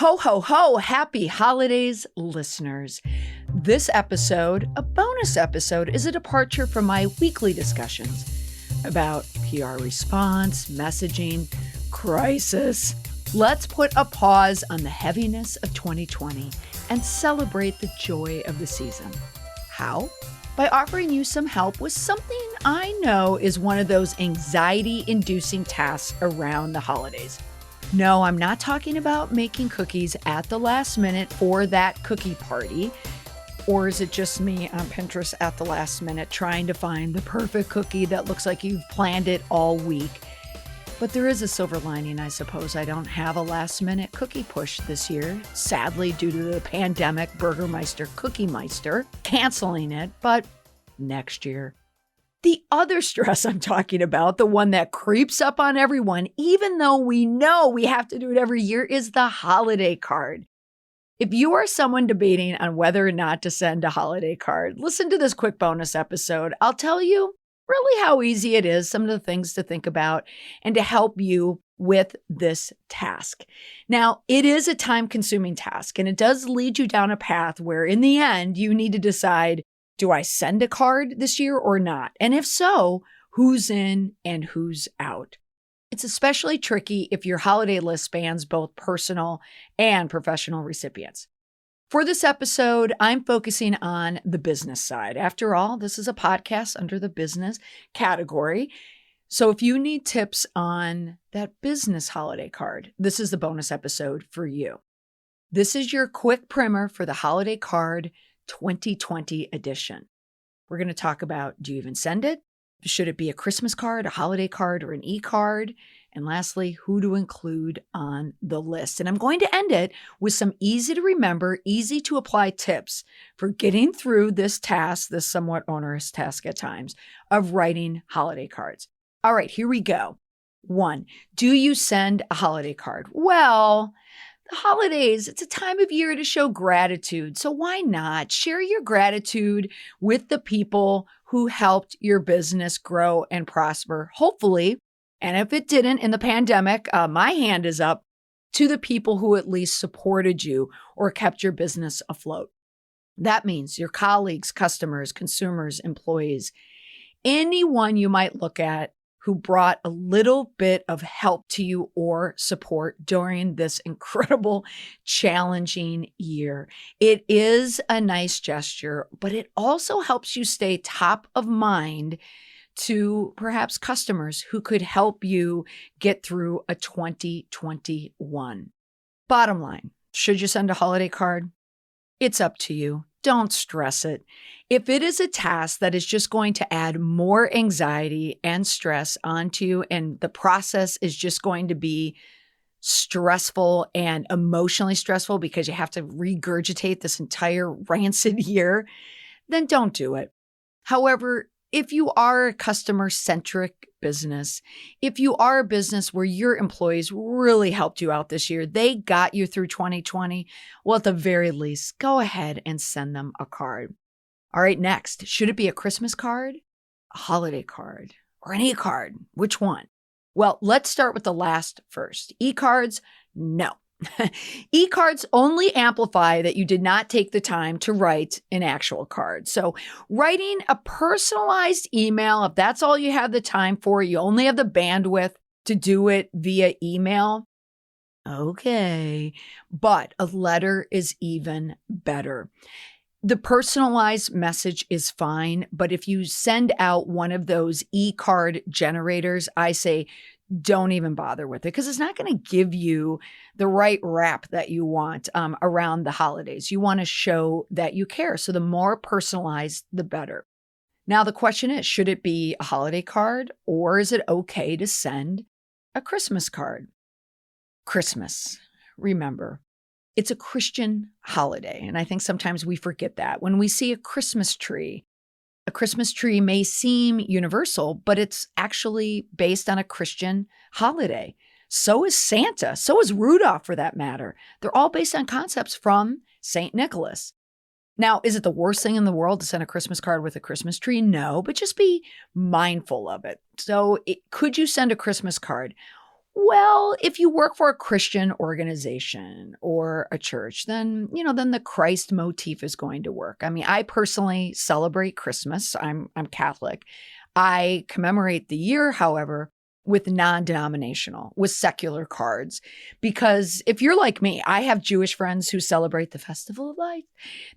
Ho, ho, ho. Happy holidays, listeners. This episode, a bonus episode, is a departure from my weekly discussions about PR response, messaging, crisis. Let's put a pause on the heaviness of 2020 and celebrate the joy of the season. How? By offering you some help with something I know is one of those anxiety-inducing tasks around the holidays. No, I'm not talking about making cookies at the last minute for that cookie party. Or is it just me on Pinterest at the last minute trying to find the perfect cookie that looks like you've planned it all week? But there is a silver lining, I suppose. I don't have a last minute cookie push this year, sadly due to the pandemic, Burgermeister, Cookie Meister, canceling it, but next year. The other stress I'm talking about, the one that creeps up on everyone, even though we know we have to do it every year, is the holiday card. If you are someone debating on whether or not to send a holiday card, listen to this quick bonus episode. I'll tell you really how easy it is, some of the things to think about, and to help you with this task. Now, it is a time-consuming task, and it does lead you down a path where in the end, you need to decide, do I send a card this year or not? And if so, who's in and who's out? It's especially tricky if your holiday list spans both personal and professional recipients. For this episode, I'm focusing on the business side. After all, this is a podcast under the business category. So if you need tips on that business holiday card, this is the bonus episode for you. This is your quick primer for the holiday card 2020 edition. We're going to talk about, do you even send it? Should it be a Christmas card, a holiday card, or an e-card? And lastly, who to include on the list. And I'm going to end it with some easy to remember, easy to apply tips for getting through this task, this somewhat onerous task at times, of writing holiday cards. All right, here we go. 1, do you send a holiday card? Well, the holidays, it's a time of year to show gratitude. So why not share your gratitude with the people who helped your business grow and prosper, hopefully. And if it didn't in the pandemic, my hand is up to the people who at least supported you or kept your business afloat. That means your colleagues, customers, consumers, employees, anyone you might look at who brought a little bit of help to you or support during this incredible, challenging year. It is a nice gesture, but it also helps you stay top of mind to perhaps customers who could help you get through a 2021. Bottom line, should you send a holiday card? It's up to you. Don't stress it. If it is a task that is just going to add more anxiety and stress onto you, and the process is just going to be stressful and emotionally stressful because you have to regurgitate this entire rancid year, then don't do it. However, if you are a customer-centric business, if you are a business where your employees really helped you out this year, they got you through 2020, well, at the very least, go ahead and send them a card. All right, next, should it be a Christmas card, a holiday card, or an e-card? Which one? Well, let's start with the last first. E-cards, no. E-cards only amplify that you did not take the time to write an actual card. So writing a personalized email, if that's all you have the time for, you only have the bandwidth to do it via email, okay. But a letter is even better. The personalized message is fine, but if you send out one of those e-card generators, I say don't even bother with it because it's not going to give you the right wrap that you want around the holidays. You want to show that you care. So the more personalized, the better. Now, the question is, should it be a holiday card or is it okay to send a Christmas card? Christmas, remember, it's a Christian holiday. And I think sometimes we forget that. When we see a Christmas tree may seem universal, but it's actually based on a Christian holiday. So is Santa. So is Rudolph, for that matter. They're all based on concepts from St. Nicholas. Now, is it the worst thing in the world to send a Christmas card with a Christmas tree? No, but just be mindful of it. So could you send a Christmas card? Well, if you work for a Christian organization or a church, then the Christ motif is going to work. I mean, I personally celebrate Christmas. I'm Catholic. I commemorate the year, however, with non-denominational, with secular cards. Because if you're like me, I have Jewish friends who celebrate the Festival of Lights.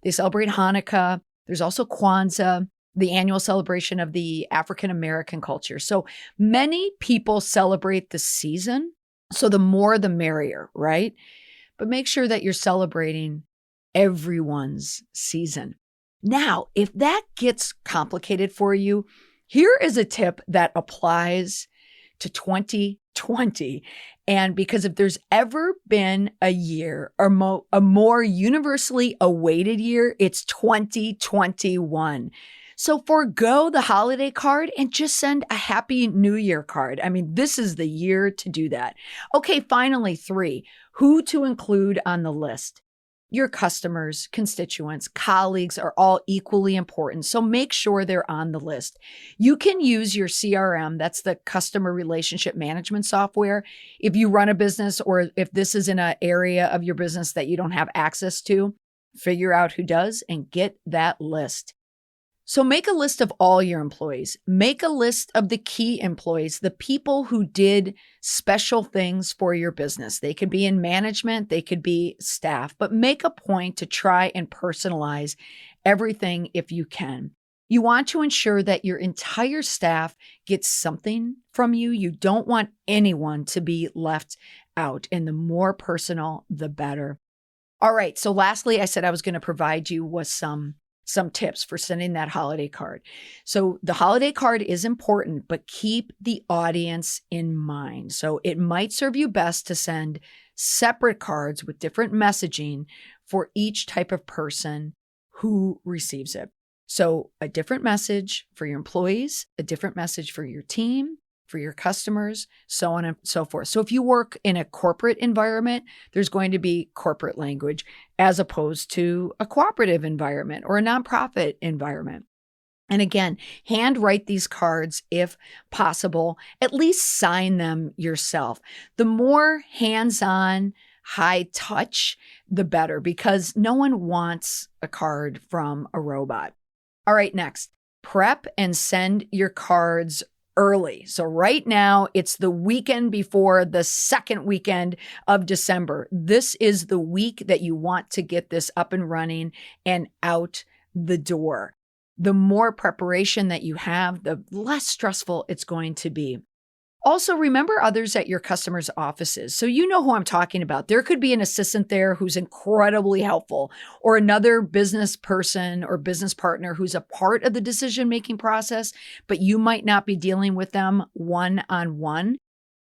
They celebrate Hanukkah. There's also Kwanza, the annual celebration of the African American culture. So many people celebrate the season. So the more, the merrier, right? But make sure that you're celebrating everyone's season. Now, if that gets complicated for you, here is a tip that applies to 2020. And because if there's ever been a year or a more universally awaited year, it's 2021. So forgo the holiday card and just send a Happy New Year card. I mean, this is the year to do that. Okay, finally, 3, who to include on the list. Your customers, constituents, colleagues are all equally important, so make sure they're on the list. You can use your CRM, that's the customer relationship management software, if you run a business or if this is in an area of your business that you don't have access to. Figure out who does and get that list. So make a list of all your employees. Make a list of the key employees, the people who did special things for your business. They could be in management, they could be staff, but make a point to try and personalize everything if you can. You want to ensure that your entire staff gets something from you. You don't want anyone to be left out, and the more personal, the better. All right, so lastly, I said I was going to provide you with some tips for sending that holiday card. So the holiday card is important, but keep the audience in mind. So it might serve you best to send separate cards with different messaging for each type of person who receives it. So a different message for your employees, a different message for your team, for your customers, so on and so forth. So if you work in a corporate environment, there's going to be corporate language as opposed to a cooperative environment or a nonprofit environment. And again, handwrite these cards if possible. At least sign them yourself. The more hands-on, high touch, the better, because no one wants a card from a robot. All right, next, prep and send your cards early. So right now, it's the weekend before the second weekend of December. This is the week that you want to get this up and running and out the door. The more preparation that you have, the less stressful it's going to be. Also, remember others at your customers' offices. So you know who I'm talking about. There could be an assistant there who's incredibly helpful, or another business person or business partner who's a part of the decision-making process, but you might not be dealing with them one-on-one.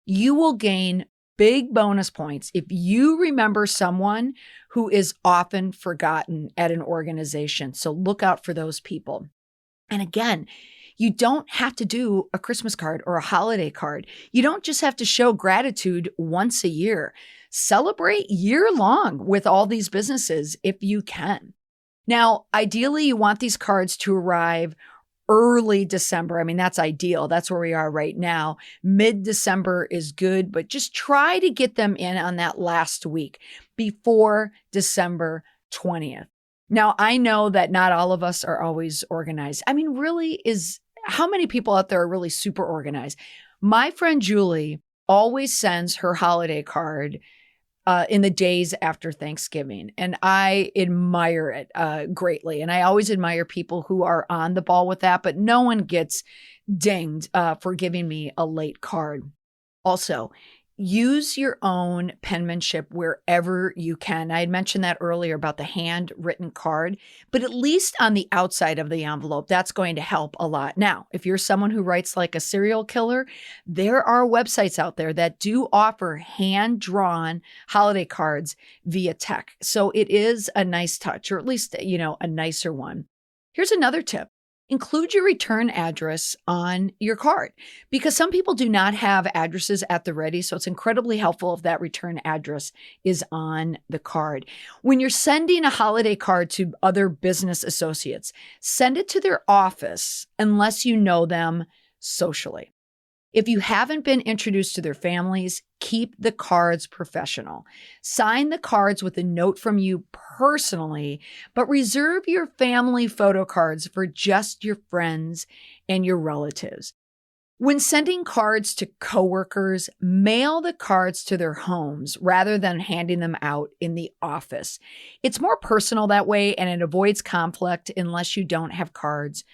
You will gain big bonus points if you remember someone who is often forgotten at an organization. So look out for those people. And again, you don't have to do a Christmas card or a holiday card. You don't just have to show gratitude once a year. Celebrate year long with all these businesses if you can. Now, ideally, you want these cards to arrive early December. I mean, that's ideal. That's where we are right now. Mid-December is good, but just try to get them in on that last week before December 20th. Now, I know that not all of us are always organized. I mean, how many people out there are really super organized? My friend Julie always sends her holiday card in the days after Thanksgiving. And I admire it greatly. And I always admire people who are on the ball with that, but no one gets dinged for giving me a late card. Also, use your own penmanship wherever you can. I had mentioned that earlier about the handwritten card, but at least on the outside of the envelope, that's going to help a lot. Now, if you're someone who writes like a serial killer, there are websites out there that do offer hand-drawn holiday cards via text. So it is a nice touch, or at least, a nicer one. Here's another tip. Include your return address on your card, because some people do not have addresses at the ready. So it's incredibly helpful if that return address is on the card. When you're sending a holiday card to other business associates, send it to their office unless you know them socially. If you haven't been introduced to their families, keep the cards professional. Sign the cards with a note from you personally, but reserve your family photo cards for just your friends and your relatives. When sending cards to coworkers, mail the cards to their homes rather than handing them out in the office. It's more personal that way, and it avoids conflict unless you don't have cards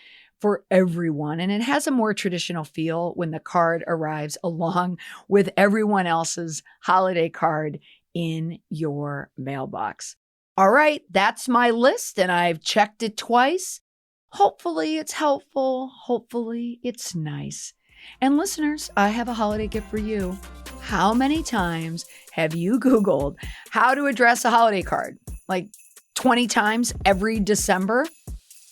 for everyone. And it has a more traditional feel when the card arrives along with everyone else's holiday card in your mailbox. All right, that's my list, and I've checked it twice. Hopefully it's helpful. Hopefully it's nice. And listeners, I have a holiday gift for you. How many times have you Googled how to address a holiday card? Like 20 times every December?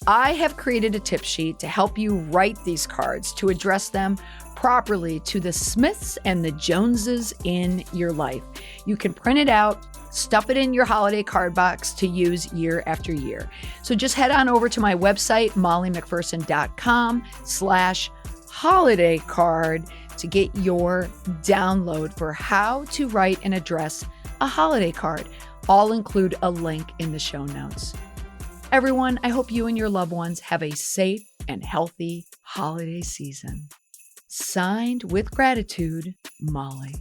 I have created a tip sheet to help you write these cards to address them properly to the Smiths and the Joneses in your life. You can print it out, stuff it in your holiday card box to use year after year. So just head on over to my website, mollymcpherson.com/holiday card to get your download for how to write and address a holiday card. I'll include a link in the show notes. Everyone, I hope you and your loved ones have a safe and healthy holiday season. Signed with gratitude, Molly.